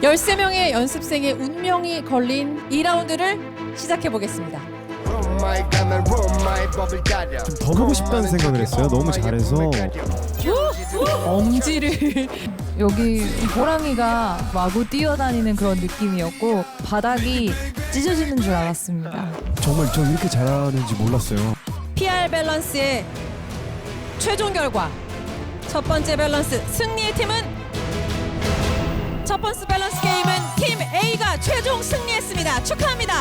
13명의 연습생의 운명이 걸린 2라운드를 시작해 보겠습니다. 좀 더 보고 싶다는 생각을 했어요. 너무 잘해서. 엄지를 여기 호랑이가 마구 뛰어다니는 그런 느낌이었고 바닥이 찢어지는 줄 알았습니다. 정말 저 이렇게 잘하는지 몰랐어요. PR 밸런스의 최종 결과 첫 번째 밸런스 승리의 팀은 첫 번째 밸런스 게임은 팀 A가 최종 승리했습니다. 축하합니다.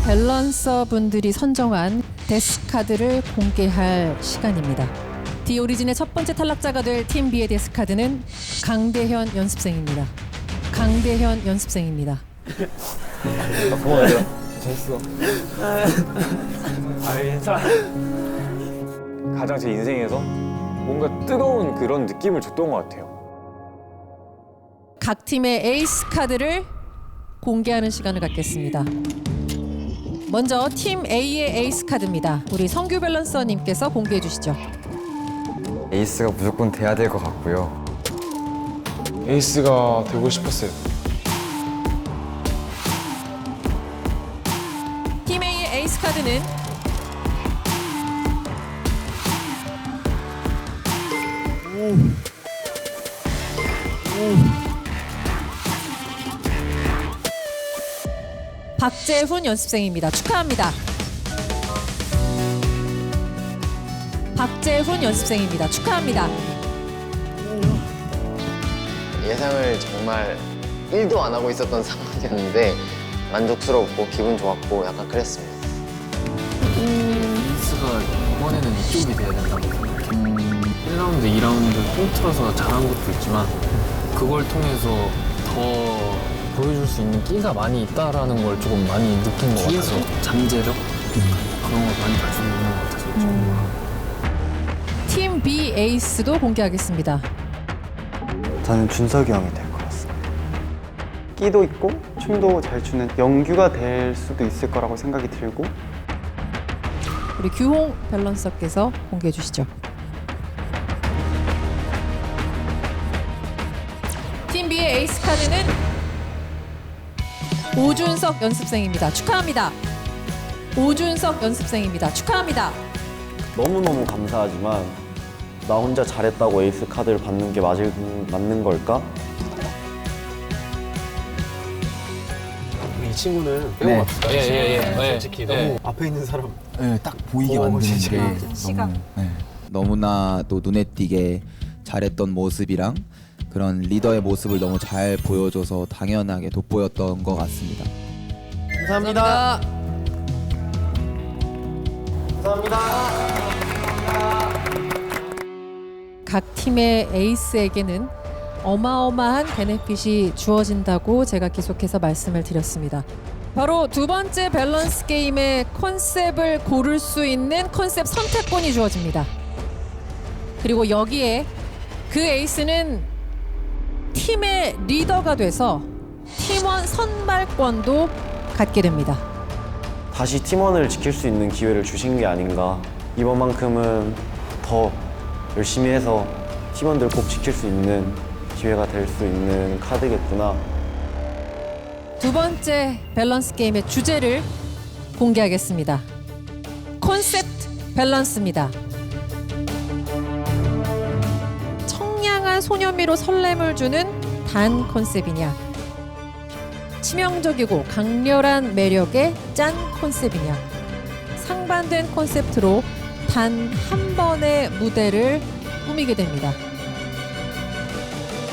밸런서 분들이 선정한 데스카드를 공개할 시간입니다. 디오리진의 첫 번째 탈락자가 될 팀 B의 데스카드는 강대현 연습생입니다. 강대현 연습생입니다. 고마워요. 잘했어. 가장 제 인생에서 뭔가 뜨거운 그런 느낌을 줬던 것 같아요. 각 팀의 에이스 카드를 공개하는 시간을 갖겠습니다. 먼저 팀 A의 에이스 카드입니다. 우리 성규 밸런서님께서 공개해 주시죠. 에이스가 무조건 돼야 될 것 같고요. 에이스가 되고 싶었어요. 팀 A의 에이스 카드는 박재훈 연습생입니다. 축하합니다. 박재훈 연습생입니다. 축하합니다. 예상을 정말 1도 안 하고 있었던 상황이었는데 만족스럽고 기분 좋았고 약간 그랬습니다. 에이스가 이번에는 이쪽이 돼야 된다고 생각해요. 1라운드, 2라운드 통틀어서 잘한 것도 있지만 그걸 통해서 더 보여줄 수 있는 끼가 많이 있다라는 걸 조금 많이 느낀 것 같아서 잠재력? 그런 걸 많이 가지고 있는 것 같아서 팀 B 에이스도 공개하겠습니다. 저는 준석이 형이 될 것 같습니다. 끼도 있고 춤도 잘 추는 영규가 될 수도 있을 거라고 생각이 들고 우리 규홍 밸런서께서 공개해 주시죠. 팀 B의 에이스 카드는 오준석 연습생입니다. 축하합니다. 오준석 연습생입니다. 축하합니다. 너무너무 감사하지만 나 혼자 잘했다고 에이스 카드를 받는 게 맞는 걸까? 이 친구는 빼고 갑시다. 예. 솔직히 너무 앞에 있는 사람 네, 딱 보이게 만드는 게 너무, 너무나 또 눈에 띄게 잘했던 모습이랑 그런 리더의 모습을 너무 잘 보여줘서 당연하게 돋보였던 것 같습니다. 감사합니다. 각 팀의 에이스에게는 어마어마한 베네핏이 주어진다고 제가 계속해서 말씀을 드렸습니다. 바로 두 번째 밸런스 게임의 컨셉을 고를 수 있는 컨셉 선택권이 주어집니다. 그리고 여기에 그 에이스는 팀의 리더가 돼서 팀원 선발권도 갖게 됩니다. 다시 팀원을 지킬 수 있는 기회를 주신 게 아닌가. 이번만큼은 더 열심히 해서 팀원들 꼭 지킬 수 있는 기회가 될 수 있는 카드겠구나. 두 번째 밸런스 게임의 주제를 공개하겠습니다. 콘셉트 밸런스입니다. 청량한 소년미로 설렘을 주는 단 컨셉이냐, 치명적이고 강렬한 매력의 짠 컨셉이냐, 상반된 콘셉트로 단 한 번의 무대를 꾸미게 됩니다.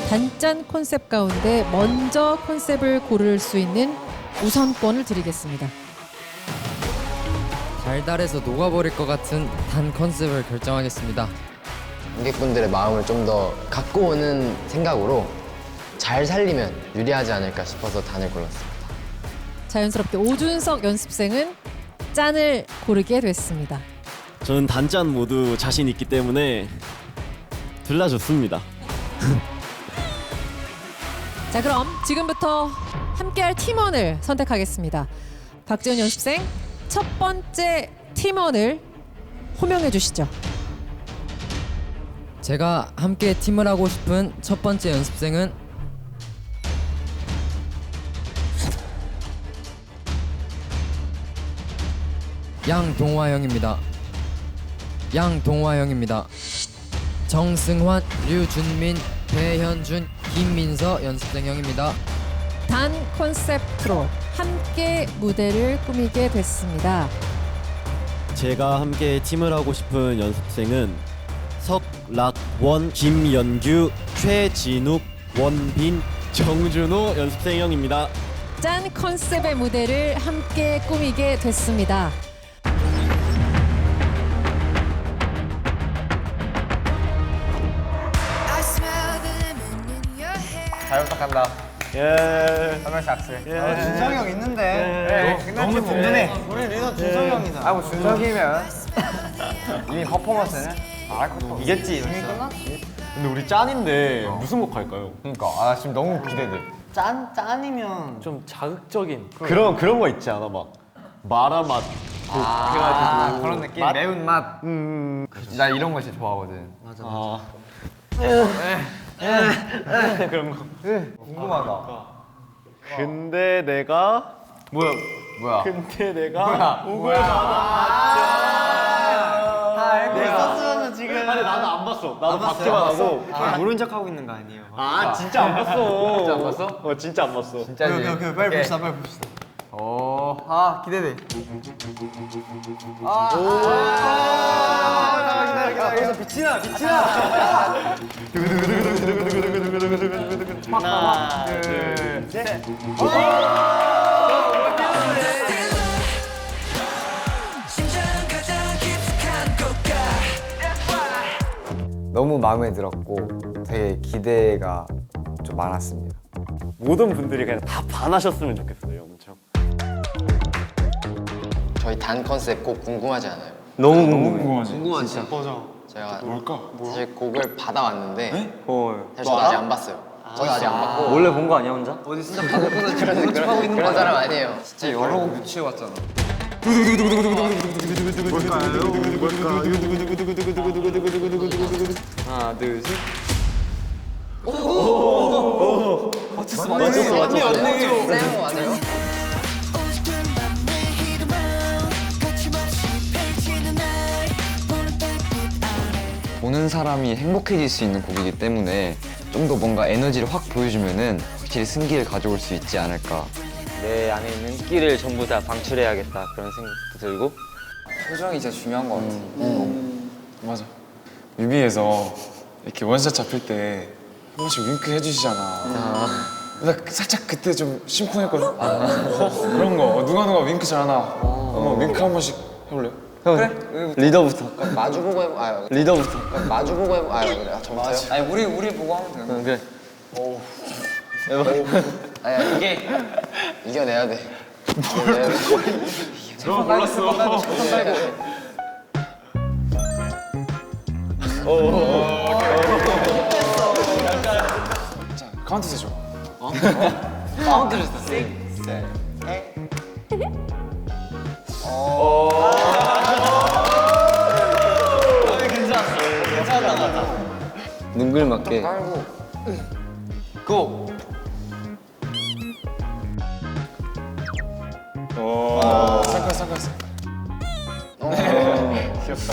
단짠 컨셉 가운데 먼저 컨셉을 고를 수 있는 우선권을 드리겠습니다. 달달해서 녹아버릴 것 같은 단 컨셉을 결정하겠습니다. 관객분들의 마음을 좀 더 갖고 오는 생각으로 잘 살리면 유리하지 않을까 싶어서 단을 골랐습니다. 자연스럽게 오준석 연습생은 짠을 고르게 됐습니다. 저는 단짠 모두 자신 있기 때문에 둘 다 좋습니다. 자, 그럼 지금부터 함께할 팀원을 선택하겠습니다. 박지훈 연습생 첫 번째 팀원을 호명해 주시죠. 제가 함께 팀을 하고 싶은 첫 번째 연습생은 양동화 형입니다. 양동화 형입니다. 정승환, 류준민, 배현준, 김민서 연습생 형입니다. 단 컨셉트로 함께 무대를 꾸미게 됐습니다. 제가 함께 팀을 하고 싶은 연습생은 석락원, 김연규, 최진욱, 원빈, 정준호 연습생 형입니다. 짠 컨셉의 무대를 함께 꾸미게 됐습니다. 잘 부탁한다. 예. 한 명씩 악수. 준성이 형 있는데. 너무 든든해. 우리 리더 준성이 형이다. 아, 뭐 준석이면 이미 퍼포먼스는 이겼지. 이미 끝났지. 근데 우리 짠인데 무슨 곡 할까요? 그러니까 아 지금 너무 기대돼. 짠이면 좀 자극적인. 그런 거 있지 않아? 막 마라맛 해가지고 그런 느낌. 매운 맛. 나 이런 거 진짜 좋아하거든. 맞아. 그런 거. 궁금하다. 근데 내가 뭐야? 근데 내가 뭐야? 다 알고 있었으면 지금. 아니 나는 안 봤어. 나도 받기만 하고. 모른 척 하고 있는 거 아니에요? 아 진짜 안 봤어. 진짜 안 봤어? 진짜 안 봤어. 진짜지. 오케이, 빨리 봅시다, 빨리 봅시다. 오, 아 기대돼. 여기서 빛이 나. 하나, 둘, 셋. 너무 마음에 들었고 되게 기대가 좀 많았습니다. 모든 분들이 그냥 다 반하셨으면 좋겠어요, 엄청. 저희 단 컨셉 꼭 궁금하지 않아요? 너무 궁금하지. 궁금하지? 맞아. 제가 뭘까? 사실 곡을 받아왔는데 헐. 사실 저도 아직 안 봤어요. 저도 아직 안 봤고 원래 본 거 아니야 혼자? 어디 진짜 받고서 지금 모른 척 하고 있는 거 그런 사람 아니야? 아니에요. 진짜 여러 곡 유치해 왔잖아. 하나, 둘, 셋. 맞췄어. 세는 거 맞아요? 보는 사람이 행복해질 수 있는 곡이기 때문에 좀 더 뭔가 에너지를 확 보여주면은 확실히 승기를 가져올 수 있지 않을까. 내 안에 있는 끼를 전부 다 방출해야겠다 그런 생각도 들고. 표정이 진짜 중요한 것 같아. 맞아. 뮤비에서 이렇게 원샷 잡힐 때 한 번씩 윙크 해주시잖아. 나 살짝 그때 좀 심쿵했거든. 그런 거 누가 윙크 잘하나. 한번 윙크 한 번씩 해볼래요? 그래? 리더부터. 마주보고 해보. 아 리더부터. 마주보고 해보. 아 그래. 저부터요? 아니 우리 보고 하면 되는 그래. 아니 이게 이겨내야 돼. 이겨내야 돼. 너 몰랐어. 자, 카운트 세줘. 카운트를 했어. 6, 7, 8. 능글맞게. 깔고. 고. 쌍칼. 귀엽다.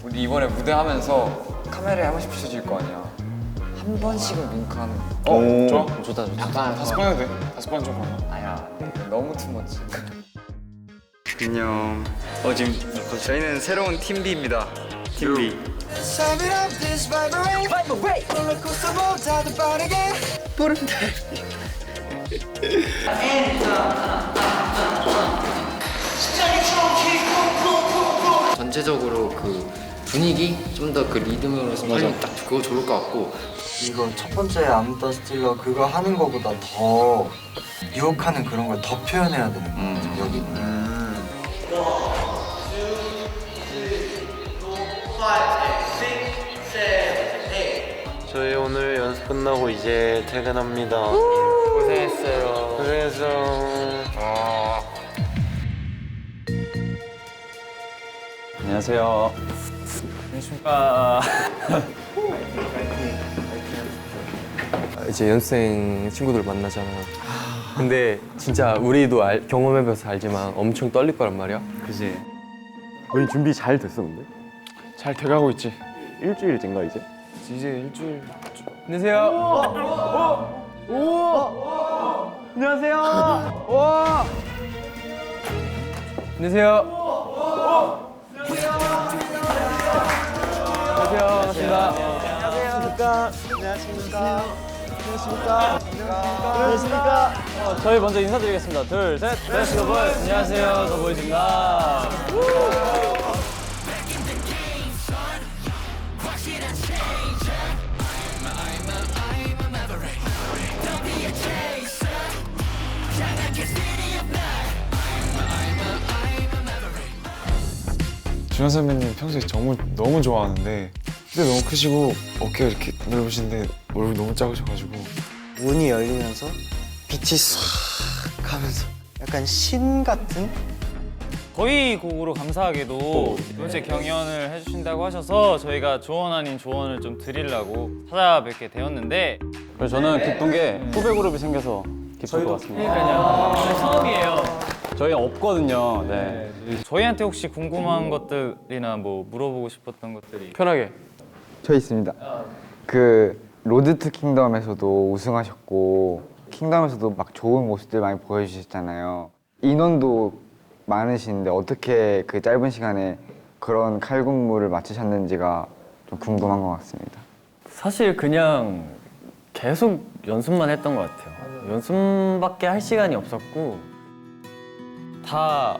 우리 이번에 무대 하면서 카메라에 한 번씩 비춰질 거 아니야. 한 번씩은 윙크하는 거. 좋아? 좋다. 약간 5번 해도 돼? 5번 좀 많아. 아야, 너무 투머치. 안녕. 지금 저희는 새로운 팀비입니다. 팀비. 전체적으로 그 분위기 좀 더 그 리듬으로 맞아 딱 그거 좋을 것 같고. 이거 첫 번째 암더 스틸러 그거 하는 거보다 더 유혹하는 그런 걸 더 표현해야 되는 거죠 여기. 저희 오늘 연습 끝나고 이제 퇴근합니다. 고생했어요. 고생했어. 안녕하세요. 안녕하십니까. 이제 연습생 친구들 만나잖아. 근데 진짜 우리도 경험해봐서 알지만 엄청 떨릴 거란 말이야. 그지. 우리 준비 잘 됐어 근데? 잘 돼가고 있지. 일주일째인가 이제? 이제 일주일. 안녕하세요. 안녕하세요. 와. 안녕하세요. 반갑습니다. 안녕하십니까. 저희 먼저 인사드리겠습니다. 둘, 셋. 베스트 더보이즈. 안녕하세요. 더보이즈입니다. 준현 선배님 평소에 너무 좋아하는데 근데 너무 크시고 어깨가 이렇게 넓으신데 얼굴 너무 작으셔가지고 문이 열리면서 빛이 싹 가면서 약간 신 같은? 저희 곡으로 감사하게도 이번째 경연을 해주신다고 하셔서 저희가 조언 아닌 조언을 좀 드리려고 찾아뵙게 되었는데 그래서 저는 기쁜 게 후배 그룹이 생겨서 기쁠 것 같습니다. 그러니까요. 처음이에요. 저희 없거든요. 네. 저희한테 혹시 궁금한 것들이나 뭐 물어보고 싶었던 것들이 편하게. 저 있습니다. 그 로드 투 킹덤에서도 우승하셨고 킹덤에서도 막 좋은 모습들 많이 보여주셨잖아요. 인원도 많으신데 어떻게 그 짧은 시간에 그런 칼군무를 마치셨는지가 좀 궁금한 것 같습니다. 사실 그냥 계속 연습만 했던 것 같아요. 연습밖에 할 시간이 없었고 다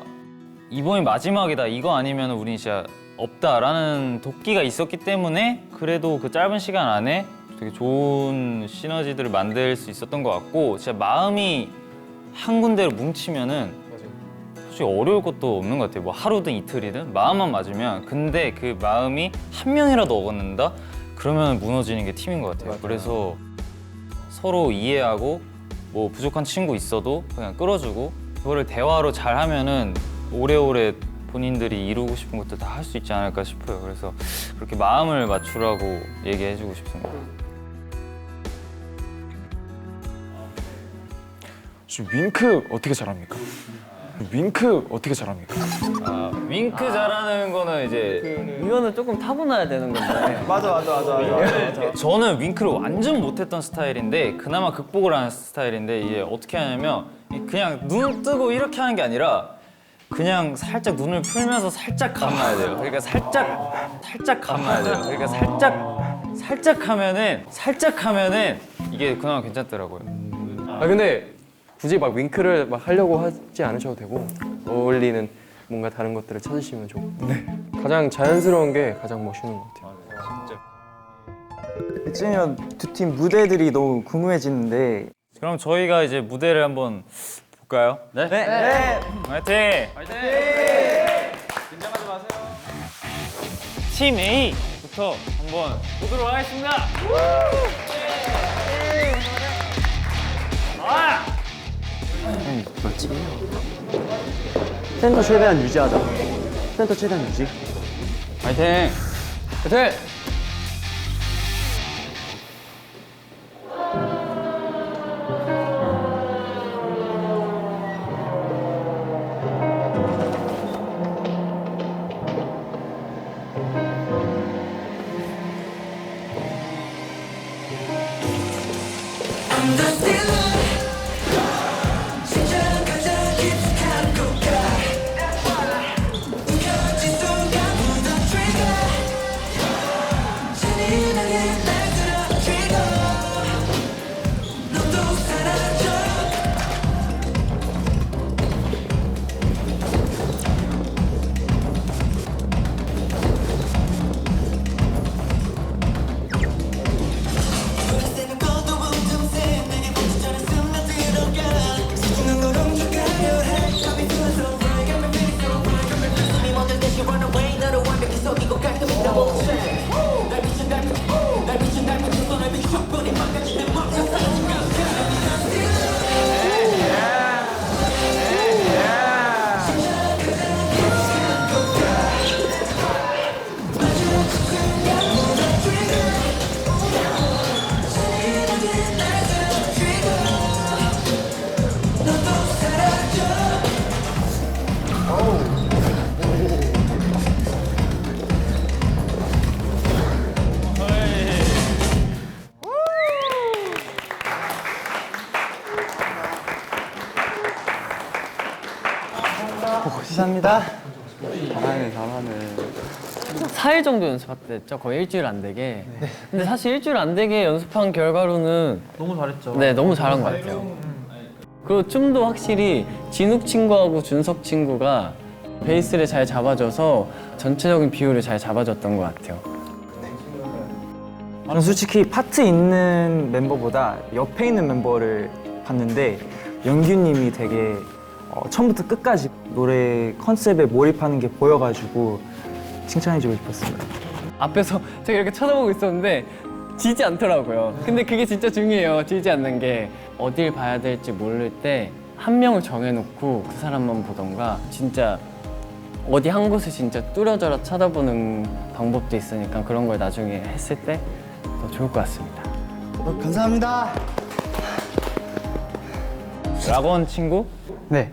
이번이 마지막이다 이거 아니면 우린 진짜 없다라는 도끼가 있었기 때문에 그래도 그 짧은 시간 안에 되게 좋은 시너지들을 만들 수 있었던 것 같고 진짜 마음이 한 군데로 뭉치면은 솔직히 어려울 것도 없는 것 같아요. 뭐 하루든 이틀이든 마음만 맞으면 근데 그 마음이 한 명이라도 어긋는다? 그러면 무너지는 게 팀인 것 같아요. 그래서 서로 이해하고 뭐 부족한 친구 있어도 그냥 끌어주고 그거를 대화로 잘 하면은 오래오래 본인들이 이루고 싶은 것들 다 할 수 있지 않을까 싶어요. 그래서 그렇게 마음을 맞추라고 얘기해주고 싶습니다. 윙크 어떻게 잘합니까? 윙크 어떻게 잘합니까? 아, 윙크 잘하는 거는 이제 이거는 조금 타고나야 되는 건데 맞아. 저는 윙크를 완전 못했던 스타일인데 그나마 극복을 하는 스타일인데 이게 어떻게 하냐면 그냥 눈 뜨고 이렇게 하는 게 아니라 그냥 살짝 눈을 풀면서 살짝 감아야 돼요. 그러니까 살짝 감아야 돼요. 그러니까 살짝 하면은 이게 그나마 괜찮더라고요. 아 근데 굳이 막 윙크를 막 하려고 하지 않으셔도 되고 어울리는 뭔가 다른 것들을 찾으시면 좋고 가장 자연스러운 게 가장 멋있는 것 같아요. 이쯤이면 두 팀 무대들이 너무 궁금해지는데 그럼 저희가 이제 무대를 한번 볼까요? 네. 화이팅! 긴장하지 마세요. 팀 A부터 한번 보도록 하겠습니다. 센터 최대한 유지하자. 센터 최대한 유지. 화이팅! 화이팅! 감사합니다. 잘하네. 4일 정도 연습했죠. 거의 일주일 안 되게. 근데 사실 일주일 안 되게 연습한 결과로는 너무 잘했죠. 네, 너무 잘한 것 같아요. 그리고 춤도 확실히 진욱 친구하고 준석 친구가 베이스를 잘 잡아줘서 전체적인 비율을 잘 잡아줬던 것 같아요. 저는 솔직히 파트 있는 멤버보다 옆에 있는 멤버를 봤는데 영규님이 되게 처음부터 끝까지 노래 컨셉에 몰입하는 게 보여가지고 칭찬해주고 싶었습니다. 앞에서 제가 이렇게 쳐다보고 있었는데 지지 않더라고요. 근데 그게 진짜 중요해요. 지지 않는 게. 어딜 봐야 될지 모를 때 한 명을 정해놓고 그 사람만 보던가 진짜 어디 한 곳을 진짜 뚫어져라 쳐다보는 방법도 있으니까 그런 걸 나중에 했을 때 더 좋을 것 같습니다. 감사합니다. 락원 친구? 네.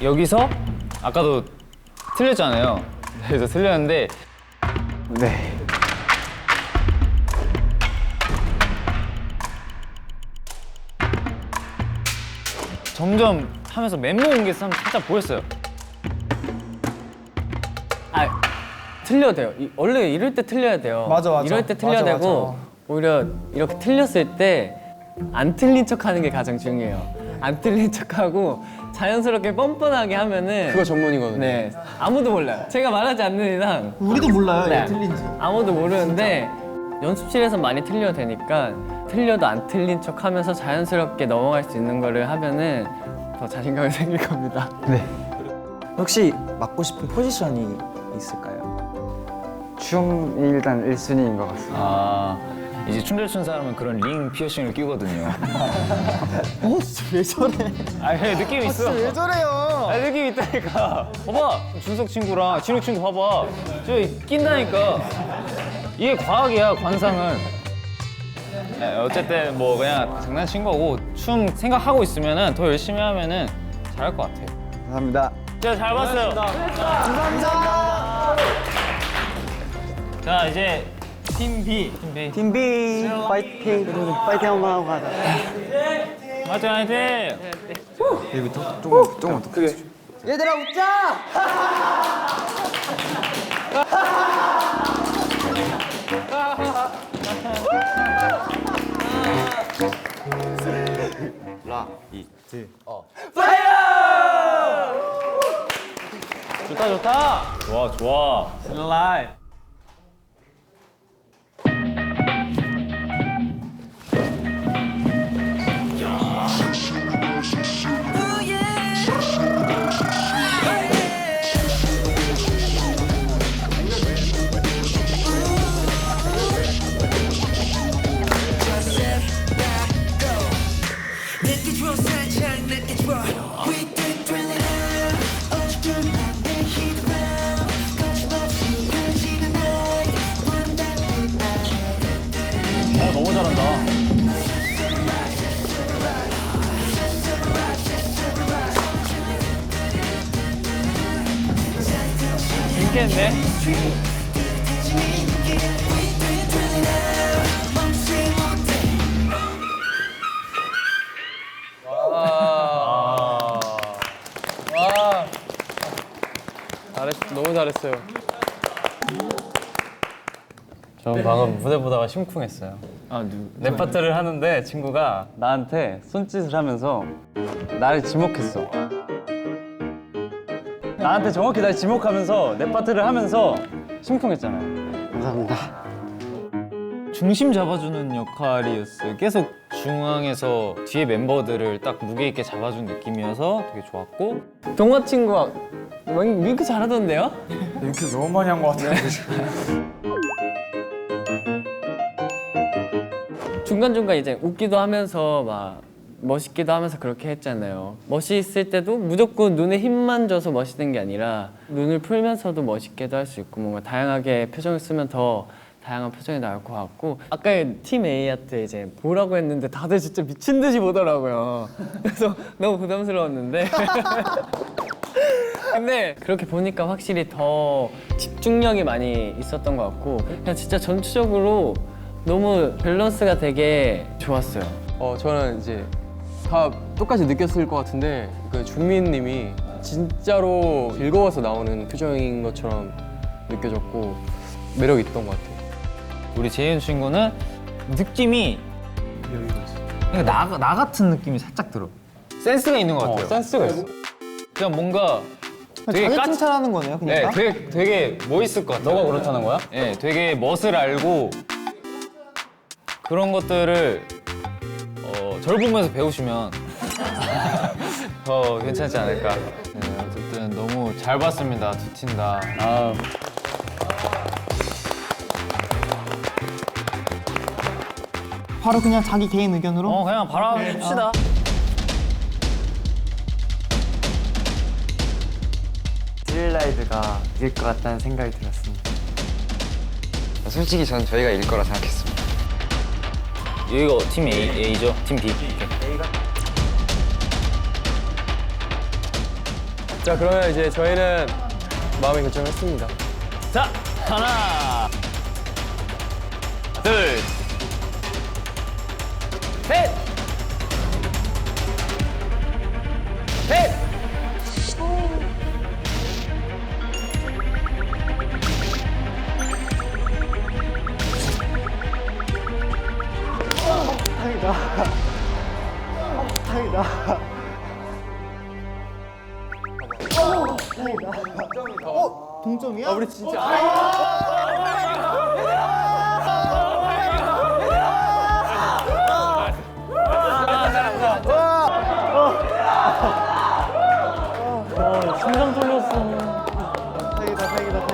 여기서 아까도 틀렸잖아요. 그래서 틀렸는데 네. 점점 하면서 멤버 온 게 살짝 보였어요. 틀려야 돼요. 원래 이럴 때 틀려야 돼요. 맞아. 이럴 때 틀려야 되고 오히려 이렇게 틀렸을 때 안 틀린 척하는 게 가장 중요해요. 안 틀린 척하고 자연스럽게 뻔뻔하게 하면은 그거 전문이거든요. 네, 아무도 몰라요. 제가 말하지 않는 이상 우리도 몰라요, 네, 이게 틀린지. 아무도 모르는데 연습실에서 많이 틀려도 되니까 틀려도 안 틀린 척하면서 자연스럽게 넘어갈 수 있는 거를 하면은 더 자신감이 생길 겁니다. 네. 혹시 맡고 싶은 포지션이 있을까요? 춤이 일단 1순위인 것 같습니다. 이제 춤잘 추는 사람은 그런 링 피어싱을 끼거든요. 진짜 왜 저래? 느낌 있어. 왜 저래요? 느낌 있다니까. 봐봐, 준석 친구랑 진욱 친구 봐봐. 저 낀다니까. 이게 과학이야, 관상은. 네, 어쨌든 뭐 그냥 장난친 거고 춤 생각하고 있으면은 더 열심히 하면은 잘할 것 같아요. 감사합니다. 제가 잘 봤어요. 감사합니다. 자 이제 팀 B. 팀 B 파이팅. 파이팅 한번 하고 가자. 화이팅 화이팅. 여기부터 조금 더 크게. 얘들아 웃자. 좋다. 좋아. 라이브. 너무 잘한다. 재밌겠네. 너무 잘했어요. 전 방금 무대 보다가 심쿵했어요. 랩 파트를 하는데 친구가 나한테 손짓을 하면서 나를 지목했어. 나한테 정확히 날 지목하면서 랩 파트를 하면서 심쿵했잖아요. 감사합니다. 중심 잡아주는 역할이었어요. 계속 중앙에서 뒤에 멤버들을 딱 무게 있게 잡아준 느낌이어서 되게 좋았고 동화 친구가 윙크 잘하던데요? 윙크 너무 많이 한 것 같아요. 중간중간 이제 웃기도 하면서 막 멋있기도 하면서 그렇게 했잖아요. 멋있을 때도 무조건 눈에 힘만 줘서 멋있는 게 아니라 눈을 풀면서도 멋있게도 할 수 있고 뭔가 다양하게 표정을 쓰면 더 다양한 표정이 나올 것 같고 아까 팀 A한테 이제 보라고 했는데 다들 진짜 미친 듯이 보더라고요. 그래서 너무 부담스러웠는데 근데 그렇게 보니까 확실히 더 집중력이 많이 있었던 것 같고 그냥 진짜 전체적으로 너무 밸런스가 되게 좋았어요. 저는 이제 다 똑같이 느꼈을 것 같은데 그 준민님이 진짜로 즐거워서 나오는 표정인 것처럼 느껴졌고 매력이 있던 것 같아요. 우리 재윤 친구는 느낌이 그러니까 나 같은 느낌이 살짝 들어. 센스가 있는 것 같아요. 센스가 있어. 그냥 뭔가 되게 자기 칭찬하는 거네요, 그냥. 네, 되게 멋있을 것 같아요. 너가 그렇다는 거야? 네, 되게 멋을 알고 그런 것들을 절 보면서 배우시면 더 괜찮지 않을까. 네, 어쨌든 너무 잘 봤습니다, 두 팀 다. 바로 그냥 자기 개인 의견으로? 그냥 바로 합시다. 스릴라이드가 이길 것 같다는 생각이 들었습니다. 솔직히 저는 저희가 이길 거라 생각했습니다. 이거 팀 A죠? 팀 B. 자, 그러면 이제 저희는 마음의 결정을 했습니다. 자, 하나, 둘, 셋! 셋! 다행이다. 동점이야? 우리 진짜. 심장 떨렸어. 다행이다.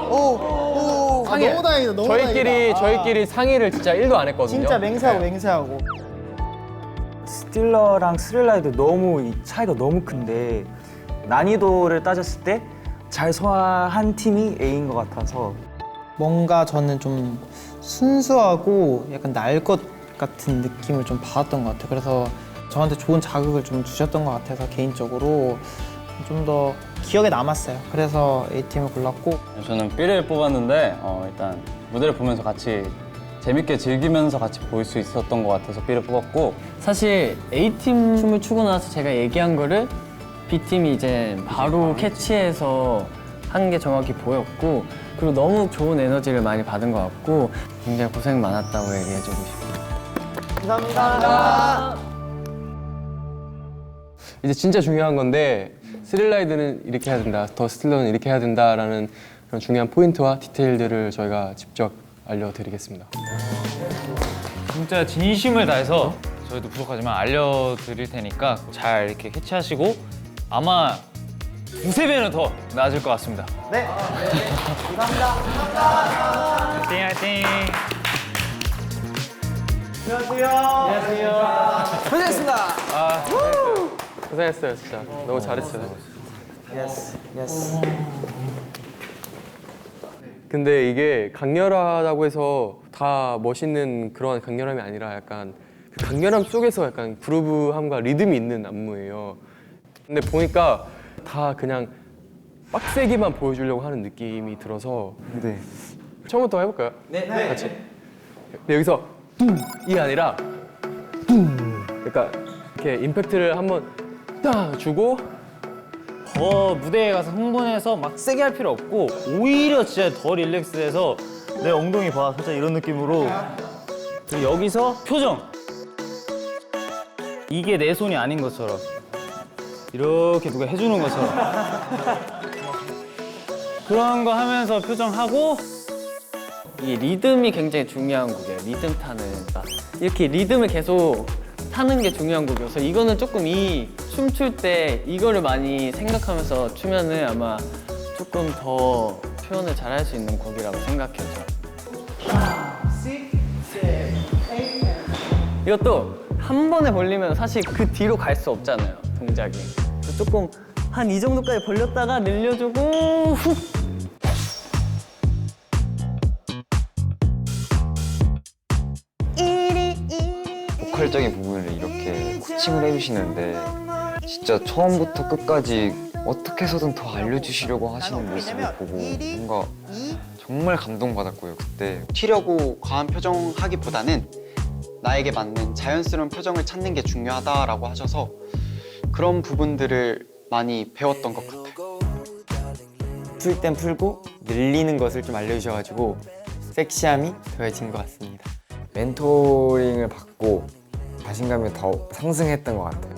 오, 상의. 너무 다행이다. 너무 다행이다. 저희끼리 상의를 진짜 1도 안 했거든요. 진짜 맹세하고. 스틸러랑 스릴라이드 너무 이 차이가 너무 큰데 난이도를 따졌을 때 잘 소화한 팀이 A인 것 같아서 뭔가 저는 좀 순수하고 약간 날 것 같은 느낌을 좀 받았던 것 같아요. 그래서 저한테 좋은 자극을 좀 주셨던 것 같아서 개인적으로 좀 더 기억에 남았어요. 그래서 A팀을 골랐고 저는 B를 뽑았는데 일단 무대를 보면서 같이 재밌게 즐기면서 같이 볼 수 있었던 것 같아서 B를 뽑았고 사실 A팀 춤을 추고 나서 제가 얘기한 거를 B팀이 이제 바로 캐치해서 한 게 정확히 보였고 그리고 너무 좋은 에너지를 많이 받은 것 같고 굉장히 고생 많았다고 얘기해주고 싶어요. 감사합니다. 이제 진짜 중요한 건데 스릴라이드는 이렇게 해야 된다, 더 스틸러는 이렇게 해야 된다라는 그런 중요한 포인트와 디테일들을 저희가 직접 알려드리겠습니다. 진짜 진심을 다해서 저희도 부족하지만 알려드릴 테니까 잘 이렇게 캐치하시고 아마 두세 배는 더 나아질 것 같습니다. 네. 감사합니다. 화이팅! 안녕하세요. 고생했습니다. 고생했어요, 진짜. 너무 잘했어요. 예스. 근데 이게 강렬하다고 해서 다 멋있는 그런 강렬함이 아니라 약간 그 강렬함 속에서 약간 그루브함과 리듬이 있는 안무예요. 근데 보니까 다 그냥 빡세기만 보여주려고 하는 느낌이 들어서 네. 처음부터 해볼까요? 네. 같이. 근데 여기서 뚱이 아니라 뚱. 그러니까 이렇게 임팩트를 한번 딱 주고 더 무대에 가서 흥분해서 막 세게 할 필요 없고 오히려 진짜 더 릴렉스해서 내 엉덩이 봐 살짝 이런 느낌으로 그리고 여기서 표정 이게 내 손이 아닌 것처럼 이렇게 누가 해주는 것처럼 그런 거 하면서 표정하고 이 리듬이 굉장히 중요한 곡이에요. 리듬 타는 이렇게 리듬을 계속 타는 게 중요한 곡이어서 이거는 조금 이 춤출 때 이거를 많이 생각하면서 추면은 아마 조금 더 표현을 잘 할 수 있는 곡이라고 생각해요. 이것도 한 번에 벌리면 사실 그 뒤로 갈 수 없잖아요, 동작이. 그래서 조금 한 이 정도까지 벌렸다가 늘려주고 훅. 보컬적인 부분을 이렇게 코칭을 해주시는데 진짜 처음부터 끝까지 어떻게 해서든 더 알려주시려고 하시는 모습을 보고 뭔가 정말 감동받았고요. 그때 튀려고 과한 표정하기보다는 나에게 맞는 자연스러운 표정을 찾는 게 중요하다라고 하셔서 그런 부분들을 많이 배웠던 것 같아요. 풀 땐 풀고 늘리는 것을 좀 알려주셔가지고 섹시함이 더해진 것 같습니다. 멘토링을 받고 자신감이 더 상승했던 것 같아요.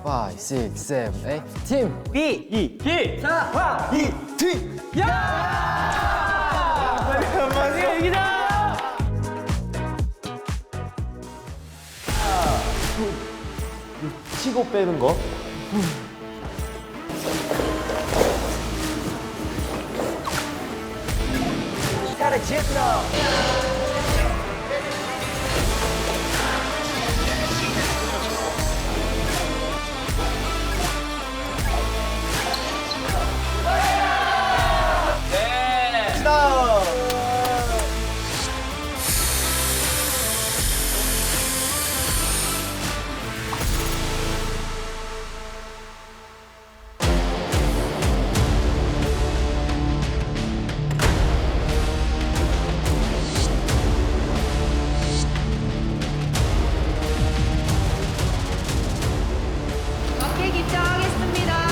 5, 6, 7, 8 팀! B! 기사화! 팀! 야! 우리가 이기자! 치고 빼는 거? 어깨 입장하겠습니다.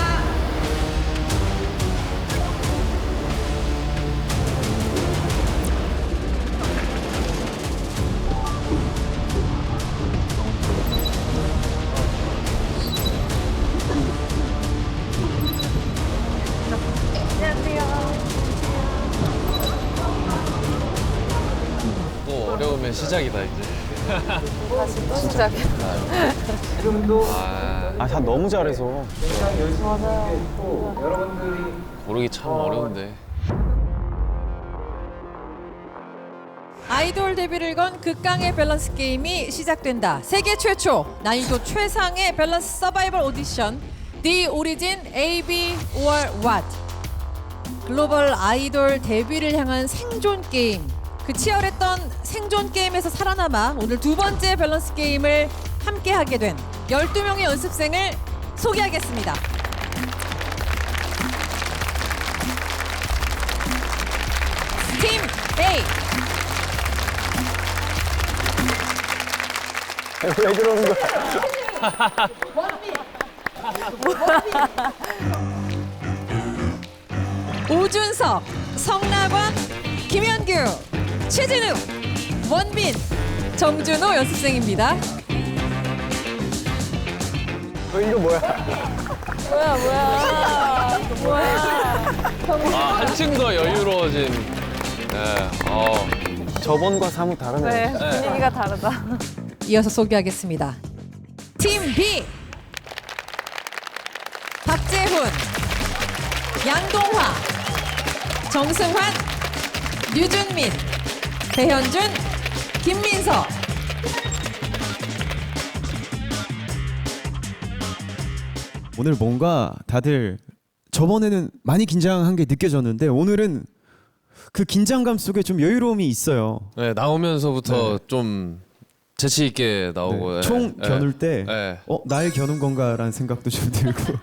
또 어려우면 시작이다 이제. 다시 또 시작이야. 지금도 다 너무 잘해서. 맞아요. 여러분들이 고르기 참 어려운데. 아이돌 데뷔를 건 극강의 밸런스 게임이 시작된다. 세계 최초 난이도 최상의 밸런스 서바이벌 오디션 The Origin AB or What. 글로벌 아이돌 데뷔를 향한 생존 게임. 그 치열했던 생존 게임에서 살아남아 오늘 두 번째 밸런스 게임을 함께 하게 된 12명의 연습생을 소개하겠습니다. 팀 A. 왜 그러는 거야? 오준석, 성낙원, 김현규, 최진우, 원빈, 정준호 연습생입니다. 이거 뭐야? 한층 더 여유로워진. 네. 저번과 사뭇 다르네. 분위기가 다르다. 이어서 소개하겠습니다. 팀 B. 박재훈, 양동화, 정승환, 류준민, 배현준, 김민서. 오늘 뭔가 다들 저번에는 많이 긴장한 게 느껴졌는데 오늘은 그 긴장감 속에 좀 여유로움이 있어요. 네, 나오면서부터 좀 재치 있게 나오고. 네. 총 겨눌 때 네. 날 겨눈 건가라는 생각도 좀 들고.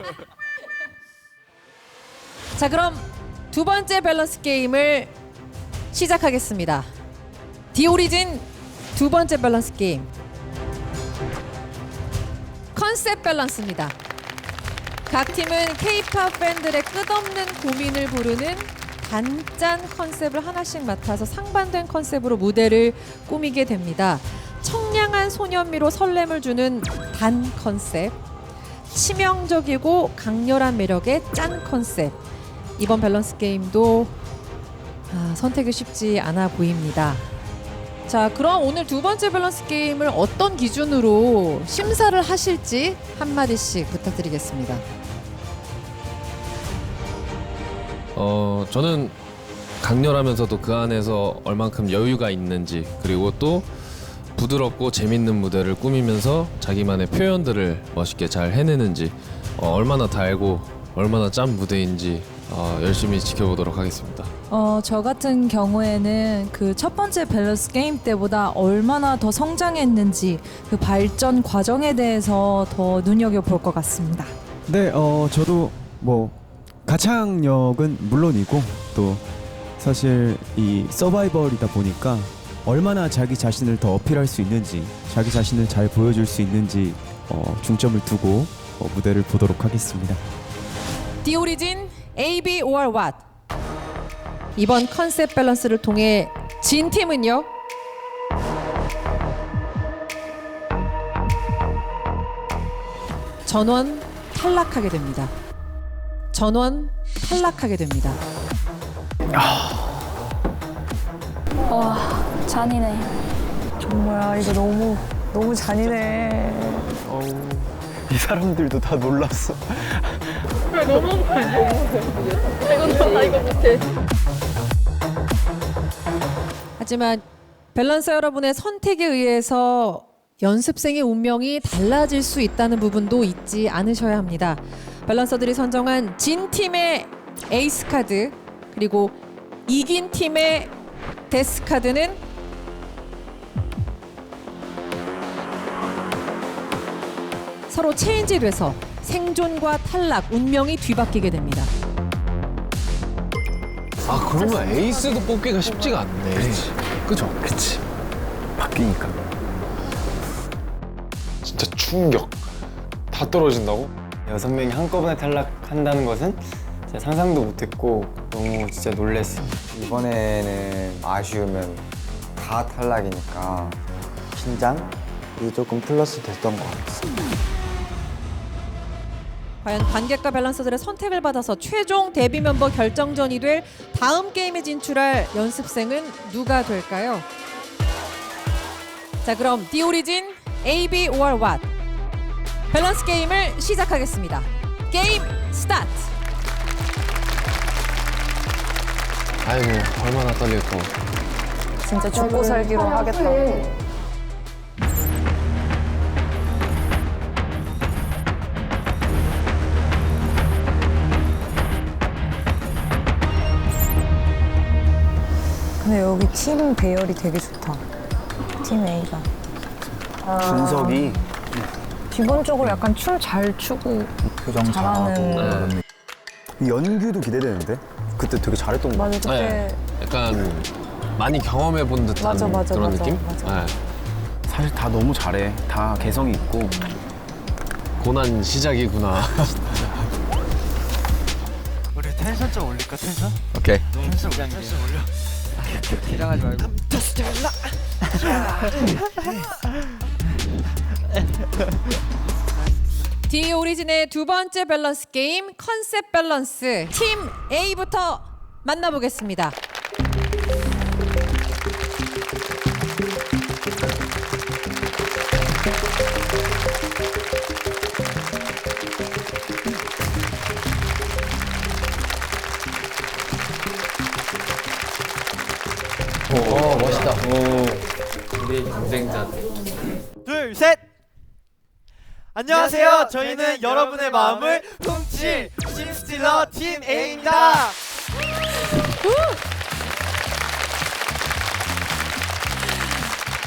자, 그럼 두 번째 밸런스 게임을 시작하겠습니다. 디오리진 두 번째 밸런스 게임. 컨셉 밸런스입니다. 각 팀은 K-팝 팬들의 끝없는 고민을 부르는 단짠 컨셉을 하나씩 맡아서 상반된 컨셉으로 무대를 꾸미게 됩니다. 청량한 소년미로 설렘을 주는 단 컨셉, 치명적이고 강렬한 매력의 짠 컨셉. 이번 밸런스 게임도 선택이 쉽지 않아 보입니다. 자, 그럼 오늘 두 번째 밸런스 게임을 어떤 기준으로 심사를 하실지 한마디씩 부탁드리겠습니다. 저는 강렬하면서도 그 안에서 얼만큼 여유가 있는지, 그리고 또 부드럽고 재밌는 무대를 꾸미면서 자기만의 표현들을 멋있게 잘 해내는지, 얼마나 달고 얼마나 짠 무대인지 열심히 지켜보도록 하겠습니다. 저 같은 경우에는 그 첫 번째 밸런스 게임 때보다 얼마나 더 성장했는지 그 발전 과정에 대해서 더 눈여겨볼 것 같습니다. 네, 저도 뭐 가창력은 물론이고 또 사실 이 서바이벌이다 보니까 얼마나 자기 자신을 더 어필할 수 있는지, 자기 자신을 잘 보여줄 수 있는지 중점을 두고 무대를 보도록 하겠습니다. The Origin, AB or What. 이번 컨셉 밸런스를 통해 진 팀은요. 전원 탈락하게 됩니다. 전원 탈락하게 됩니다. 와 잔인해. 정말 이거 너무 잔인해. 이 사람들도 다 놀랐어. 너무 이거 못해. 하지만 밸런서 여러분의 선택에 의해서 연습생의 운명이 달라질 수 있다는 부분도 잊지 않으셔야 합니다. 밸런서들이 선정한 진 팀의 에이스 카드 그리고 이긴 팀의 데스 카드는 서로 체인지돼서 생존과 탈락, 운명이 뒤바뀌게 됩니다. 아 그러면 에이스도 뽑기가 쉽지가 않네. 그죠? 그치. 바뀌니까. 진짜 충격. 다 떨어진다고? 6명이 한꺼번에 탈락한다는 것은 진짜 상상도 못했고 너무 진짜 놀랬어요. 이번에는 아쉬우면 다 탈락이니까 긴장이 조금 플러스 됐던 것 같습니다. 과연 관객과 밸런서들의 선택을 받아서 최종 데뷔 멤버 결정전이 될 다음 게임에 진출할 연습생은 누가 될까요? 자, 그럼 The Origin, AB or What 밸런스 게임을 시작하겠습니다. 게임 스타트! 아이고 얼마나 떨릴까. 진짜 죽고 살기로 하겠다. 근데 여기 팀 배열이 되게 좋다. 팀 A가. 준석이 기본적으로 약간 춤 잘 추고 표정 잘하는. 연규도 기대되는데? 그때 되게 잘했던 거 맞아, 그때. 네. 약간 많이 경험해 본 듯한 그런 느낌? 네. 사실 다 너무 잘해. 다 개성이 있고. 고난 시작이구나. 우리 텐션 좀 올릴까, 텐션? 오케이. 텐션 올려. 긴장하지 말고. The Origin의 두 번째 밸런스 게임 컨셉 밸런스 팀 A부터 만나보겠습니다. 오, 멋있다. 우리 경쟁자. 둘, 셋! 안녕하세요. 저희는 여러분의 마음을 훔칠 심스틸러 팀 A입니다.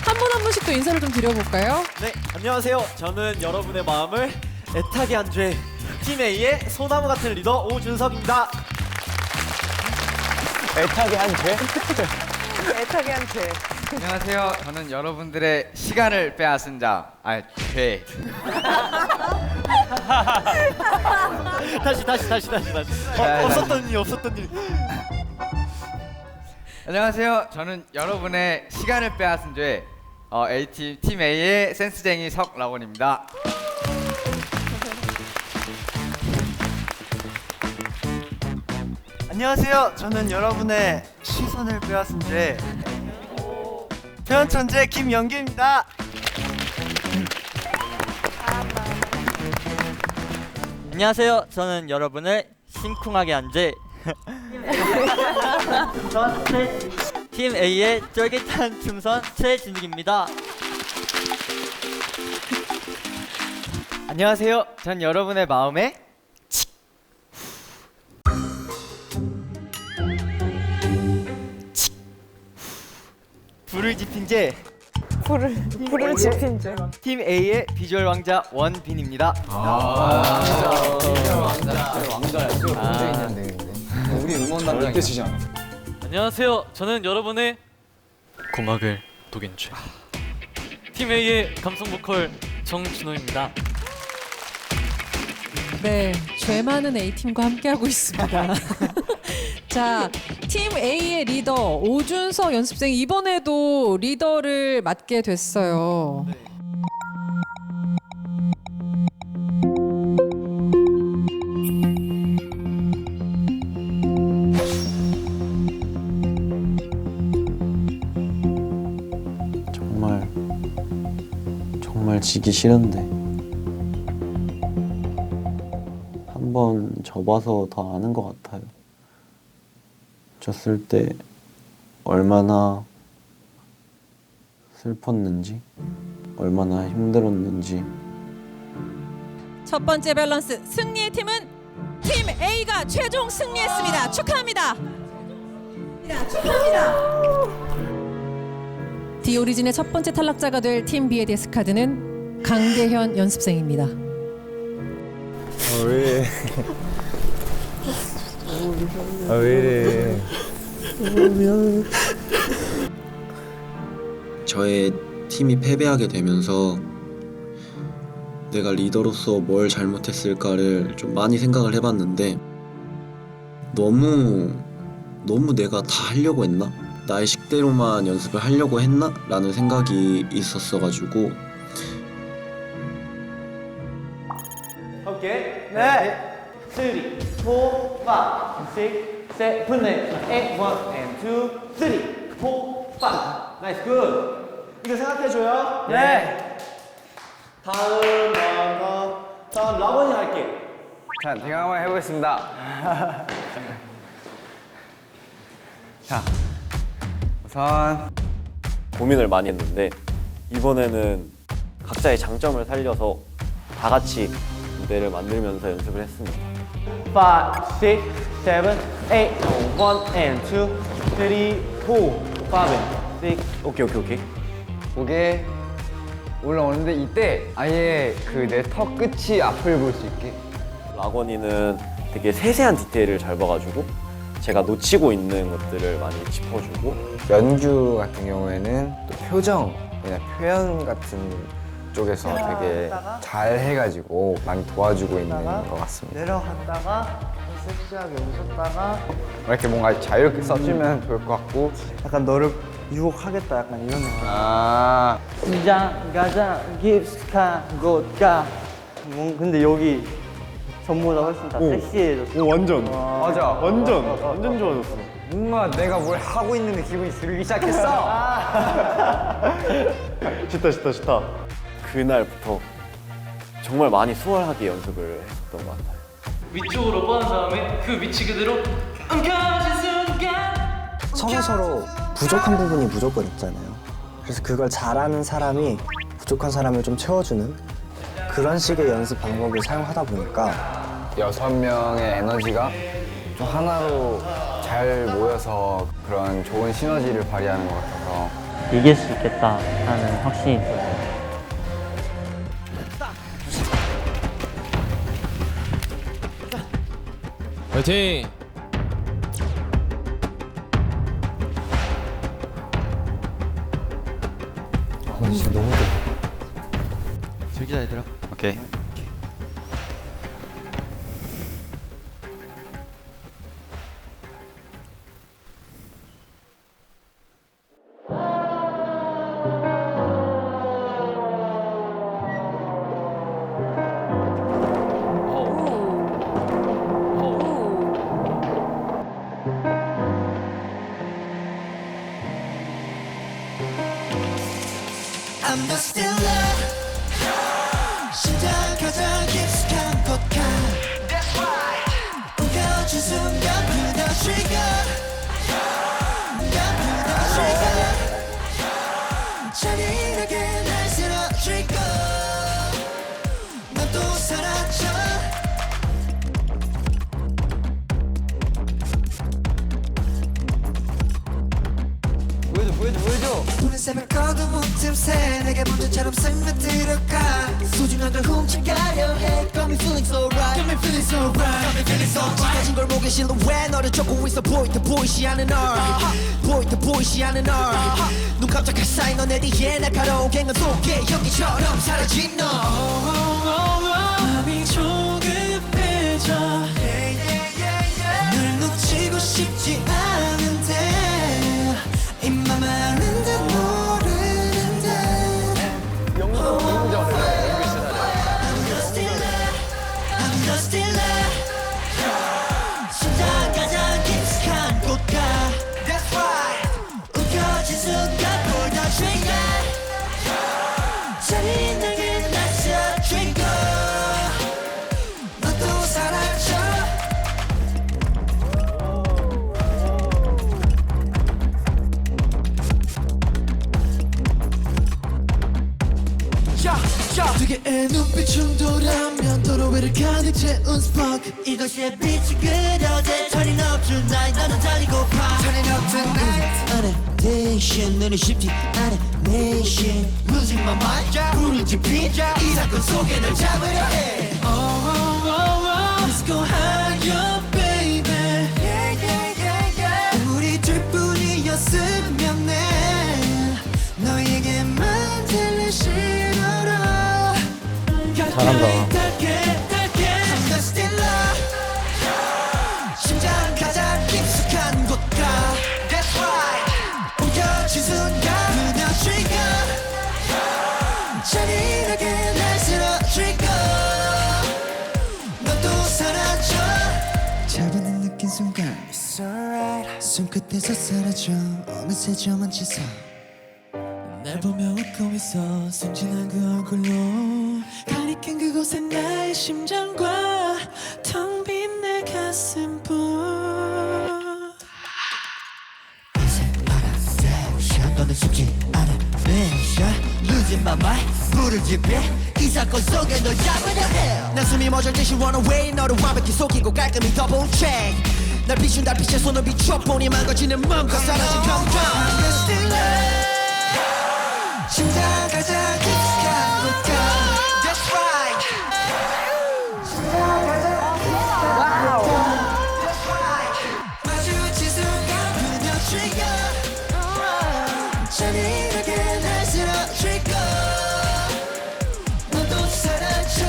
한 분 한 분씩 또 인사를 좀 드려볼까요? 네, 안녕하세요. 저는 여러분의 마음을 애타게 한 죄 팀 A의 소나무 같은 리더 오준석입니다. 애타게 한 죄? 애타게 한 죄. 안녕하세요. 저는 여러분들의 시간을 빼앗은 자, 죄. 다시. 없었던 일. 안녕하세요. 저는 여러분의 시간을 빼앗은 죄, A팀 팀 A의 센스쟁이 석라원입니다. 안녕하세요. 저는 여러분의 시선을 빼앗은 죄 표현 천재 김영규입니다. 안녕하세요. 저는 여러분을 심쿵하게 한 죄 팀 A의 쫄깃한 춤선 최진욱입니다. 안녕하세요. 전 여러분의 마음에 불을 지핀 죄 불을 지핀 죄. 팀 A의 비주얼 왕자 원빈입니다. 우리 응원단장 절대 지지 않아. 안녕하세요. 저는 여러분의 고막을 녹인 죄 팀 A의 감성 보컬 정준호입니다. 네, 죄 많은 A팀과 함께하고 있습니다. 자, 팀 A의 리더 오준석 연습생 이번에도 리더를 맡게 됐어요. 정말 지기 싫은데 한 번 져봐서 더 아는 것 같아요. 졌을 때 얼마나 슬펐는지, 얼마나 힘들었는지. 첫 번째 밸런스 승리의 팀은 팀 A가 최종 승리했습니다. 축하합니다. 축하합니다. 디오리진의 첫 번째 탈락자가 될 팀 B의 데스카드는 강대현 연습생입니다. 왜? 왜 이래? 저의 팀이 패배하게 되면서 내가 리더로서 뭘 잘못했을까를 좀 많이 생각을 해봤는데 너무 내가 다 하려고 했나? 나의 식대로만 연습을 하려고 했나? 라는 생각이 있었어가지고 오케이. 네. 3, 4, 5, 6, 7, 8, 1 and 2, 3, 4, 5. 나이스 굿. 이거 생각해줘요. 네. 다음 라원이 할게. 자, 제가 한번 해보겠습니다. 자, 우선 고민을 많이 했는데 이번에는 각자의 장점을 살려서 다 같이 무대를 만들면서 연습을 했습니다. 5, 6, 7, 8, 1 and 2, 3, 4, 5, 6. 오케이. 목에 올라오는데 이때 아예 그 내 턱 끝이 앞을 볼 수 있게. 락원이는 되게 세세한 디테일을 잘 봐가지고 제가 놓치고 있는 것들을 많이 짚어주고, 연규 같은 경우에는 또 표정이나 표현 같은 쪽에서 되게 잘 해가지고 많이 도와주고 있는 것 같습니다. 내려갔다가 섹시하게 웃었다가 이렇게 뭔가 자유롭게 써주면 좋을 것 같고. 약간 너를 유혹하겠다 약간 이런 느낌. 아. 시장 가자 깊숙한 곳 가. 근데 여기 전보다 훨씬 다 섹시해졌어. 오, 완전. 맞아. 완전 좋아졌어. 뭔가 내가 뭘 하고 있는 기분이 들기 시작했어. 좋다. 그날부터 정말 많이 수월하게 연습을 했었던 것 같아요. 위쪽으로 뻗은 다음에 그 위치 그대로 엉켜진 순간 서로 부족한 부분이 무조건 있잖아요. 그래서 그걸 잘하는 사람이 부족한 사람을 좀 채워주는 그런 식의 연습 방법을 사용하다 보니까 6명의 에너지가 좀 하나로 잘 모여서 그런 좋은 시너지를 발휘하는 것 같아서 이길 수 있겠다 하는 확신이 있어요. 화이팅! 진짜 너무 좋아. 즐기자 얘들아. 오케이. I'm the stiller. 심장 가장 깊숙한 곳 가. That's right. 웅겨진 순간 pull the trigger. pull the trigger. 잔인하게 날 쓰러뜨리고 넌 또 사라져. 보여줘. 푸른 새벽 어두운 틈새 내게 먼저처럼 스며들어가 소중한 걸 훔쳐가려 해. Got me feeling so right. 짙어진 골목의 실루엣 너를 쫓고 있어. 보이지 않는 널. 보이지 않는 널. 눈 깜짝할 사이 너 내 뒤에 날카로운 갱은 속에 연기처럼 사라진 너. 마음이 조급해. 내 눈빛 충돌하면 도로위를 가득 채운 스파크 이것이 빛이 그려져 Turning up tonight 나는 달리고파 Turning up tonight Adaptation 눈이 쉽지 않아 Nation Losing my mind 불을 지피자 이 사건 속에 널 잡으려 해 Oh, oh, oh, oh. Let's go higher baby Yeah, yeah, yeah, yeah. 우리 둘뿐이었으면 해 너에게만 들릴 신호로 잘한다. 심장 가장 깊숙한 곳가 That's right 움켜쥔 순간 그냥 trigger 잔인하게 날 쓰러뜨리고 넌 또 사라져 잡아낸 느낀 순간 It's alright 손끝에서 사라져 어느새 저만 치서 날 보며 웃고 있어 순진한 그 얼굴로 가리킨 그곳에 나의 심장과 텅 빈 내 가슴뿐 이제 알았어 너는 숨지 않아 Pressure Losing my mind 불을 지펴 이 사건 속에 널 잡으려 해 난 숨이 멎을 듯이 run away 너를 완벽히 속이고 깔끔히 double check 날 비춘 달빛에 손을 비춰보니 망가지는 맘과 사라진 감정 I'm still love 심장 가장 깊숙한 곳가 That's right 심장 가장 깊숙한 곳가 That's right 마주친 순간 그냥 trigger 잔인하게 날 쓰러뜨리고 넌 또 사라져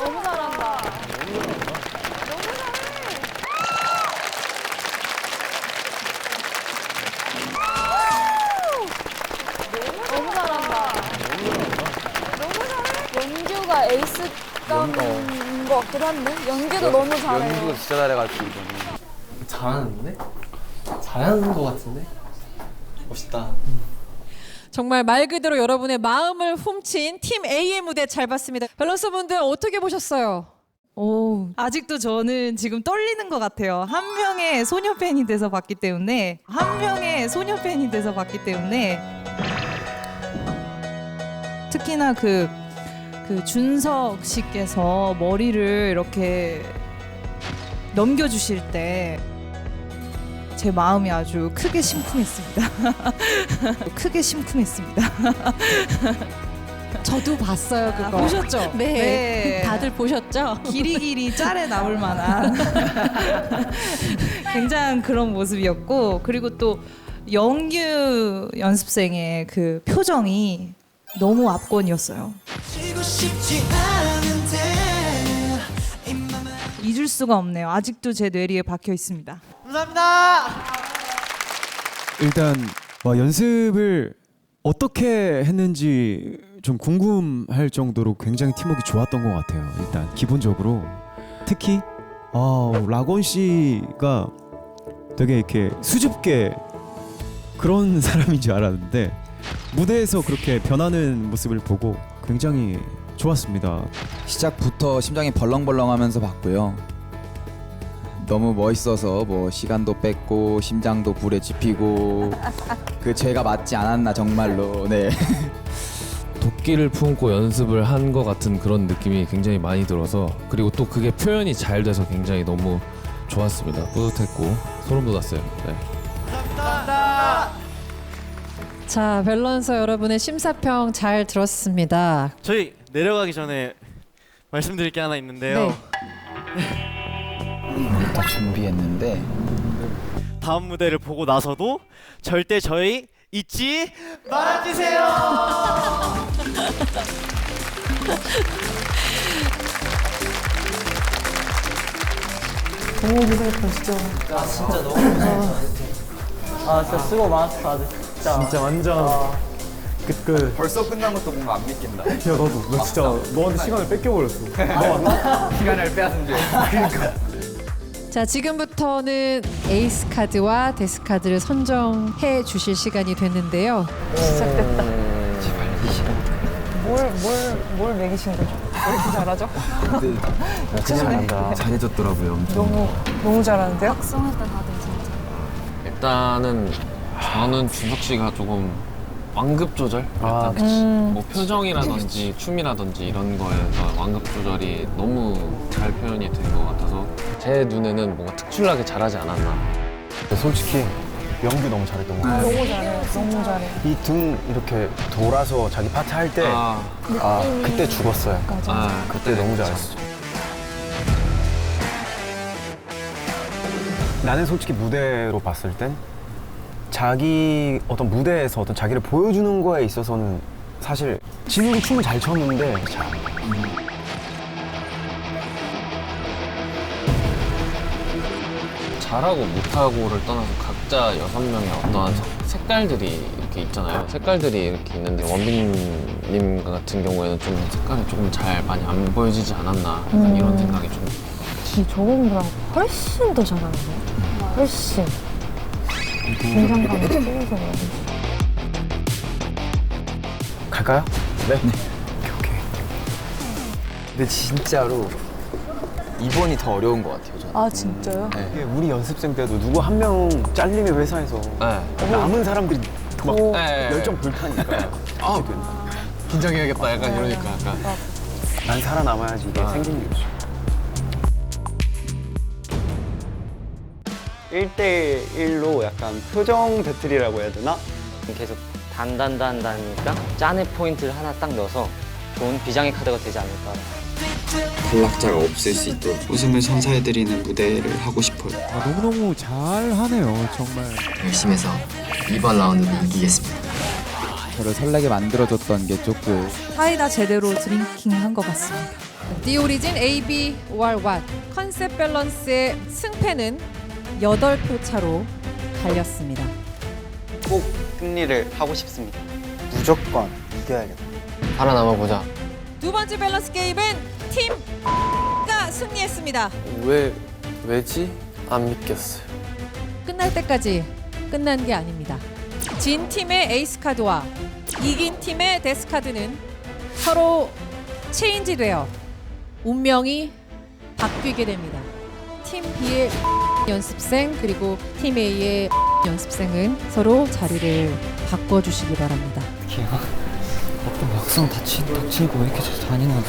너무 잘한다. 너무 잘한다. 연규가 에이스감인 것 같기도 한데 연규도 너무 잘해요. 연기도 진짜 잘해가지고 잘하는데? 잘하는 것 같은데? 멋있다. 정말 말 그대로 여러분의 마음을 훔친 팀 A의 무대 잘 봤습니다. 밸런스 분들 어떻게 보셨어요? 오, 아직도 저는 지금 떨리는 것 같아요. 한 명의 소녀 팬이 돼서 봤기 때문에 특히나 그 준석 씨께서 머리를 이렇게 넘겨주실 때 제 마음이 아주 크게 심쿵했습니다. 저도 봤어요 그거. 보셨죠? 네. 다들 보셨죠? 길이길이 짤에 나올 만한 굉장한 그런 모습이었고, 그리고 또 영규 연습생의 그 표정이 너무 압권이었어요. 쉬고 싶지 않은데 잊을 수가 없네요. 아직도 제 뇌리에 박혀 있습니다. 감사합니다. 일단 연습을 어떻게 했는지 좀 궁금할 정도로 굉장히 팀워크 좋았던 것 같아요. 일단 기본적으로 특히 라곤 씨가 되게 이렇게 수줍게 그런 사람인 줄 알았는데 무대에서 그렇게 변하는 모습을 보고 굉장히 좋았습니다. 시작부터 심장이 벌렁벌렁하면서 봤고요. 너무 멋있어서 뭐 시간도 뺐고 심장도 불에 지피고 그 죄가 맞지 않았나 정말로. 네. 도끼를 품고 연습을 한 것 같은 그런 느낌이 굉장히 많이 들어서, 그리고 또 그게 표현이 잘 돼서 굉장히 너무 좋았습니다. 뿌듯했고 소름 돋았어요. 네. 감사합니다. 자, 밸런서 여러분의 심사평 잘 들었습니다. 저희 내려가기 전에 말씀드릴 게 하나 있는데요. 다 준비했는데 다음 무대를 보고 나서도 절대 저희 잊지 말아주세요. 너무 고생했다 진짜. 아 진짜 너무 고생했어. 아 진짜 수고 많았어 다들. 진짜 완전 그 벌써 끝난 것도 뭔가 안 믿긴다. 야 나도 나 진짜 너한테 시간을 뺏겨버렸어. 너 맞나? 시간을 빼앗은 줄. 그러니까. 자, 지금부터는 에이스 카드와 데스 카드를 선정해 주실 시간이 됐는데요. 시작됐다. 뭘 매기신 거죠? 왜 이렇게 잘하죠? 그냥 잘해줬더라고요. 너무 잘하는데요? 박성했다 다들 진짜. 일단은 저는 준석 씨가 조금 완급 조절? 약간 뭐 표정이라든지 춤이라든지 이런 거에서 완급 조절이 너무 잘 표현이 된 것 같아서 제 눈에는 뭔가 특출나게 잘하지 않았나. 솔직히 명규 너무 잘했던 것 같아요. 너무 잘해. 너무 잘해. 이 등 이렇게 돌아서 자기 파트 할 때 그때 죽었어요. 그때 너무 잘했어. 나는 솔직히 무대로 봤을 땐 자기 어떤 무대에서 어떤 자기를 보여주는 거에 있어서는 사실 진욱이 춤을 잘 췄는데 잘하고 못하고를 떠나서 각자 6명의 어떠한 색깔들이 이렇게 있잖아요. 색깔들이 이렇게 있는데 원빈님 같은 경우에는 좀 색깔이 조금 잘 많이 안 보여지지 않았나 약간 이런 생각이 좀. 저번보다 훨씬 더 잘하는데? 훨씬. 긴장감이 풀려서 그런지. 갈까요? 네. 오케이. 근데 진짜로 이번이 더 어려운 것 같아요. 저는. 아 진짜요? 네. 이게 우리 연습생 때도 누구 한 명 잘리면 회사에서 남은 사람들이 막 열정 불타니까 긴장해야겠다 약간 이러니까 약간 난 살아남아야지 이게 생긴 일이죠. 1대1로 약간 표정 배틀이라고 해야 되나? 계속 단단단다니까 짠의 포인트를 하나 딱 넣어서 좋은 비장의 카드가 되지 않을까. 탈락자가 없을 수 있도록 웃음을 선사해드리는 무대를 하고 싶어요. 너무너무 잘하네요, 정말. 열심히 해서 이번 라운드는 이기겠습니다. 저를 설레게 만들어줬던 게 조금 사이다 제대로 드링킹한 것 같습니다. The Origin AB or What 컨셉 밸런스의 승패는 8표 차로 갈렸습니다. 꼭 승리를 하고 싶습니다. 무조건 이겨야겠다. 살아남아보자. 두 번째 밸런스 게임은 팀가 승리했습니다. 왜지? 안 믿겼어요. 끝날 때까지 끝난 게 아닙니다. 진 팀의 에이스 카드와 이긴 팀의 데스 카드는 서로 체인지되어 운명이 바뀌게 됩니다. 팀 B의 연습생 그리고 팀 A의 연습생은 서로 자리를 바꿔주시기 바랍니다. 어떤 막상 닥치고 왜 이렇게 잔인하지?